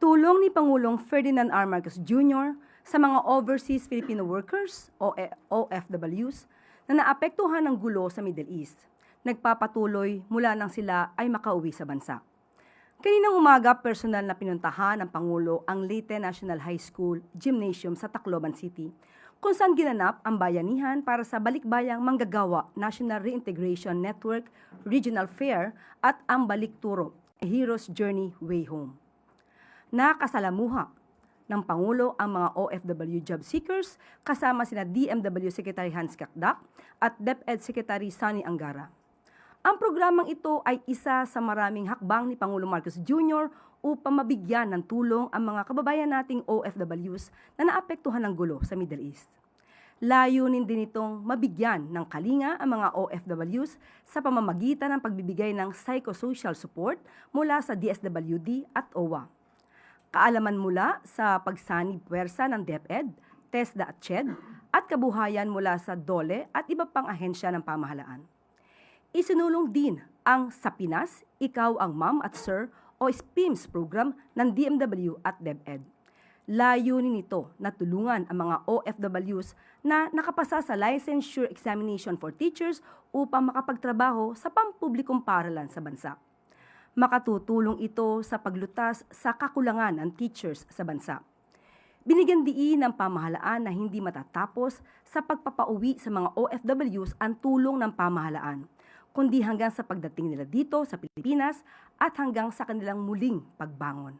Tulong ni Pangulong Ferdinand R. Marcos Jr. sa mga Overseas Filipino Workers o OFWs na naapektuhan ng gulo sa Middle East. Nagpapatuloy mula nang sila ay makauwi sa bansa. Kaninang umaga, personal na pinuntahan ng Pangulo ang Leyte National High School Gymnasium sa Tacloban City, kung saan ginanap ang bayanihan para sa Balikbayang Manggagawa National Reintegration Network Regional Fair at ang Balikturo, A Hero's Journey Way Home. Nakasalamuha ng Pangulo ang mga OFW job seekers kasama sina DMW Secretary Hans Kakdak at DepEd Secretary Sunny Angara. Ang programang ito ay isa sa maraming hakbang ni Pangulong Marcos Jr. upang mabigyan ng tulong ang mga kababayan nating OFWs na naapektuhan ng gulo sa Middle East. Layunin din itong mabigyan ng kalinga ang mga OFWs sa pamamagitan ng pagbibigay ng psychosocial support mula sa DSWD at OWA. Kaalaman mula sa pagsanib puwersa ng DepEd, TESDA at CHED, at kabuhayan mula sa DOLE at iba pang ahensya ng pamahalaan. Isinulong din ang Sa Pinas, Ikaw ang Ma'am at Sir o SPIMS program ng DMW at DepEd. Layunin nito na tulungan ang mga OFWs na nakapasa sa licensure examination for teachers upang makapagtrabaho sa pampublikong paaralan sa bansa. Makatutulong ito sa paglutas sa kakulangan ng teachers sa bansa. Binigyan diin ng pamahalaan na hindi matatapos sa pagpapauwi sa mga OFWs ang tulong ng pamahalaan, kundi hanggang sa pagdating nila dito sa Pilipinas at hanggang sa kanilang muling pagbangon.